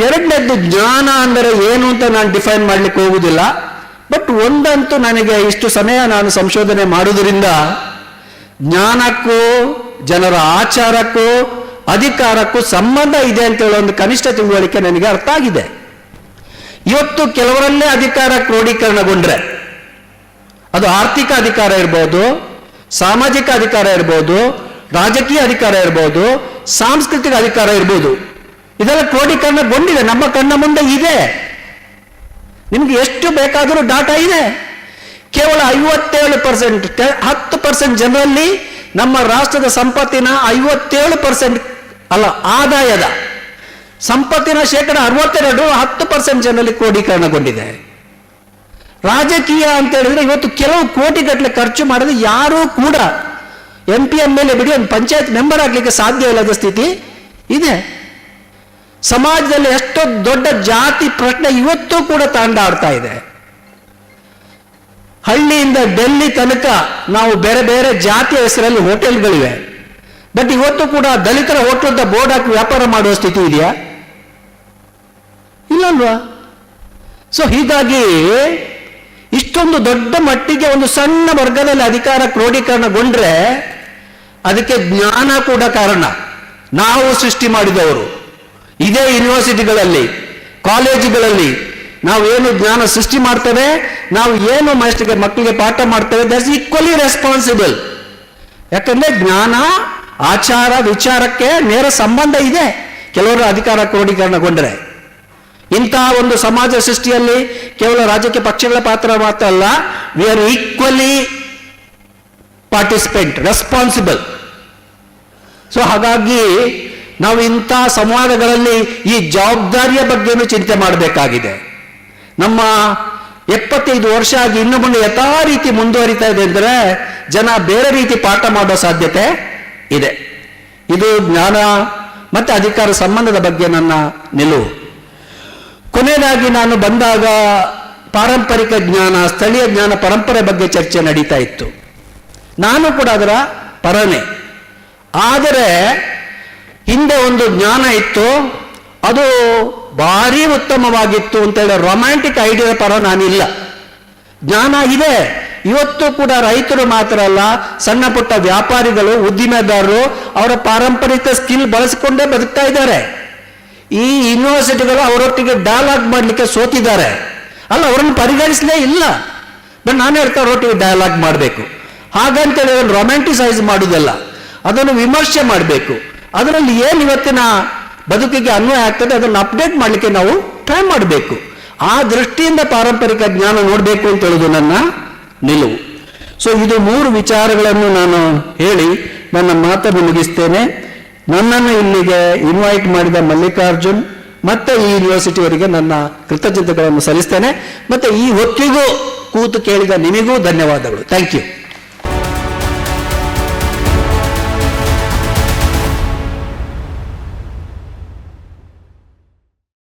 ಎರಡನೇದ್ದು ಜ್ಞಾನ ಅಂದರೆ ಏನು ಅಂತ ನಾನು ಡಿಫೈನ್ ಮಾಡ್ಲಿಕ್ಕೆ ಹೋಗುವುದಿಲ್ಲ. ಬಟ್ ಒಂದಂತೂ ನನಗೆ ಇಷ್ಟು ಸಮಯ ನಾನು ಸಂಶೋಧನೆ ಮಾಡುವುದರಿಂದ ಜ್ಞಾನಕ್ಕೂ ಜನರ ಆಚಾರಕ್ಕೂ ಅಧಿಕಾರಕ್ಕೂ ಸಂಬಂಧ ಇದೆ ಅಂತ ಹೇಳೋ ಒಂದು ಕನಿಷ್ಠ ತಿಳುವಳಿಕೆ ನನಗೆ ಅರ್ಥ ಆಗಿದೆ. ಇವತ್ತು ಕೆಲವರಲ್ಲೇ ಅಧಿಕಾರ ಕ್ರೋಢೀಕರಣಗೊಂಡ್ರೆ, ಅದು ಆರ್ಥಿಕ ಅಧಿಕಾರ ಇರ್ಬೋದು, ಸಾಮಾಜಿಕ ಅಧಿಕಾರ ಇರ್ಬೋದು, ರಾಜಕೀಯ ಅಧಿಕಾರ ಇರ್ಬೋದು, ಸಾಂಸ್ಕೃತಿಕ ಅಧಿಕಾರ ಇರ್ಬೋದು, ಇದೆಲ್ಲ ಕ್ರೋಢೀಕರಣಗೊಂಡಿದೆ, ನಮ್ಮ ಕಣ್ಣ ಮುಂದೆ ಇದೆ. ನಿಮ್ಗೆ ಎಷ್ಟು ಬೇಕಾದರೂ ಡಾಟಾ ಇದೆ. ಕೇವಲ 57%, 10% ಜನರಲ್ಲಿ ನಮ್ಮ ರಾಷ್ಟ್ರದ ಸಂಪತ್ತಿನ 57% ಅಲ್ಲ, ಆದಾಯದ ಸಂಪತ್ತಿನ ಶೇಕಡ 62 10% ಜನರಲ್ಲಿ ಕ್ರೋಢೀಕರಣಗೊಂಡಿದೆ. ರಾಜಕೀಯ ಅಂತ ಹೇಳಿದ್ರೆ ಇವತ್ತು ಕೆಲವು ಕೋಟಿಗಟ್ಟಲೆ ಖರ್ಚು ಮಾಡಿದ್ರೆ ಯಾರೂ ಕೂಡ MP MLA ಬಿಡಿ ಒಂದು ಪಂಚಾಯತ್ ಮೆಂಬರ್ ಆಗ್ಲಿಕ್ಕೆ ಸಾಧ್ಯ ಇಲ್ಲದ ಸ್ಥಿತಿ ಇದೆ. ಸಮಾಜದಲ್ಲಿ ಎಷ್ಟೋ ದೊಡ್ಡ ಜಾತಿ ಪ್ರಶ್ನೆ ಇವತ್ತು ಕೂಡ ತಾಂಡಾಡ್ತಾ ಇದೆ. ಹಳ್ಳಿಯಿಂದ ಡೆಲ್ಲಿ ತನಕ ನಾವು ಬೇರೆ ಬೇರೆ ಜಾತಿಯ ಹೆಸರಲ್ಲಿ ಹೋಟೆಲ್ಗಳಿವೆ. ಬಟ್ ಇವತ್ತು ಕೂಡ ದಲಿತರ ಹೋಟೆಲ್ ಬೋರ್ಡ್ ಹಾಕಿ ವ್ಯಾಪಾರ ಮಾಡುವ ಸ್ಥಿತಿ ಇದೆಯಾ? ಇಲ್ಲಲ್ವಾ? ಸೊ ಹೀಗಾಗಿ ಇಷ್ಟೊಂದು ದೊಡ್ಡ ಮಟ್ಟಿಗೆ ಒಂದು ಸಣ್ಣ ವರ್ಗದಲ್ಲಿ ಅಧಿಕಾರ ಕ್ರೋಢೀಕರಣಗೊಂಡ್ರೆ ಅದಕ್ಕೆ ಜ್ಞಾನ ಕೂಡ ಕಾರಣ. ನಾವು ಸೃಷ್ಟಿ ಮಾಡಿದವರು. ಇದೇ ಯೂನಿವರ್ಸಿಟಿಗಳಲ್ಲಿ, ಕಾಲೇಜುಗಳಲ್ಲಿ ನಾವು ಏನು ಜ್ಞಾನ ಸೃಷ್ಟಿ ಮಾಡ್ತೇವೆ, ನಾವು ಏನು ಮಕ್ಕಳಿಗೆ ಪಾಠ ಮಾಡ್ತೇವೆ, ದಟ್ಸ್ ಈಕ್ವಲಿ ರೆಸ್ಪಾನ್ಸಿಬಲ್. ಯಾಕಂದ್ರೆ ಜ್ಞಾನ ಆಚಾರ ವಿಚಾರಕ್ಕೆ ನೇರ ಸಂಬಂಧ ಇದೆ. ಕೆಲವರು ಅಧಿಕಾರ ಕ್ರೋಢೀಕರಣಗೊಂಡ್ರೆ ಇಂತಹ ಒಂದು ಸಮಾಜ ಸೃಷ್ಟಿಯಲ್ಲಿ ಕೇವಲ ರಾಜಕೀಯ ಪಕ್ಷಗಳ ಪಾತ್ರ ಮಾತ್ರ ಅಲ್ಲ, we are equally participant, responsible. So ಹಾಗಾಗಿ ನಾವು ಇಂಥ ಸಂವಾದಗಳಲ್ಲಿ ಈ ಜವಾಬ್ದಾರಿಯ ಬಗ್ಗೆನೂ ಚಿಂತೆ ಮಾಡಬೇಕಾಗಿದೆ. ನಮ್ಮ 75 ವರ್ಷ ಆಗಿ ಇನ್ನು ಮುಂದೆ ಯಥಾ ರೀತಿ ಮುಂದುವರಿತಾ ಇದೆ ಅಂದರೆ ಜನ ಬೇರೆ ರೀತಿ ಪಾಠ ಮಾಡೋ ಸಾಧ್ಯತೆ ಇದೆ. ಇದು ಜ್ಞಾನ ಮತ್ತೆ ಅಧಿಕಾರ ಸಂಬಂಧದ ಬಗ್ಗೆ ನನ್ನ ನಿಲುವು. ಕೊನೆಯದಾಗಿ ನಾನು ಬಂದಾಗ ಪಾರಂಪರಿಕ ಜ್ಞಾನ, ಸ್ಥಳೀಯ ಜ್ಞಾನ ಪರಂಪರೆ ಬಗ್ಗೆ ಚರ್ಚೆ ನಡೀತಾ ಇತ್ತು. ನಾನು ಕೂಡ ಅದರ ಪರನೇ. ಆದರೆ ಹಿಂದೆ ಒಂದು ಜ್ಞಾನ ಇತ್ತು, ಅದು ಭಾರಿ ಉತ್ತಮವಾಗಿತ್ತು ಅಂತೇಳಿ ರೊಮ್ಯಾಂಟಿಕ್ ಐಡಿಯಾ ಪರ ನಾನಿಲ್ಲ. ಜ್ಞಾನ ಇದೆ. ಇವತ್ತು ಕೂಡ ರೈತರು ಮಾತ್ರ ಅಲ್ಲ, ಸಣ್ಣ ಪುಟ್ಟ ವ್ಯಾಪಾರಿಗಳು, ಉದ್ದಿಮೆದಾರರು ಅವರ ಪಾರಂಪರಿಕ ಸ್ಕಿಲ್ ಬಳಸಿಕೊಂಡೇ ಬದುಕ್ತಾ ಇದ್ದಾರೆ. ಈ ಯೂನಿವರ್ಸಿಟಿಗಳು ಅವರೊಟ್ಟಿಗೆ ಡಯಲಾಗ್ ಮಾಡಲಿಕ್ಕೆ ಸೋತಿದ್ದಾರೆ. ಅಲ್ಲ, ಅವರನ್ನು ಪರಿಗಣಿಸಲೇ ಇಲ್ಲ. ಬಟ್ ನಾನು ಹೇಳ್ತಾ ಅವರೊಟ್ಟಿಗೆ ಡಯಲಾಗ್ ಮಾಡಬೇಕು. ಹಾಗಂತೇಳಿ ಅದನ್ನು ರೊಮ್ಯಾಂಟಿಸೈಸ್ ಮಾಡುವುದಲ್ಲ, ಅದನ್ನು ವಿಮರ್ಶೆ ಮಾಡಬೇಕು. ಅದರಲ್ಲಿ ಏನು ಇವತ್ತಿನ ಬದುಕಿಗೆ ಅನ್ವಯ ಆಗ್ತದೆ ಅದನ್ನು ಅಪ್ಡೇಟ್ ಮಾಡಲಿಕ್ಕೆ ನಾವು ಟ್ರೈ ಮಾಡಬೇಕು. ಆ ದೃಷ್ಟಿಯಿಂದ ಪಾರಂಪರಿಕ ಜ್ಞಾನ ನೋಡಬೇಕು ಅಂತ ಹೇಳುವುದು ನನ್ನ ನಿಲುವು. ಸೊ ಇದು 3 ವಿಚಾರಗಳನ್ನು ನಾನು ಹೇಳಿ ನನ್ನ ಮಾತನ್ನು ಮುಗಿಸ್ತೇನೆ. ನನ್ನನ್ನು ಇಲ್ಲಿಗೆ ಇನ್ವೈಟ್ ಮಾಡಿದ ಮಲ್ಲಿಕಾರ್ಜುನ್ ಮತ್ತೆ ಈ ಯೂನಿವರ್ಸಿಟಿಯವರಿಗೆ ನನ್ನ ಕೃತಜ್ಞತೆಗಳನ್ನು ಸಲ್ಲಿಸ್ತೇನೆ. ಮತ್ತೆ ಈ ಹೊತ್ತಿಗೂ ಕೂತು ಕೇಳಿದ ನಿಮಗೂ ಧನ್ಯವಾದಗಳು. Thank you.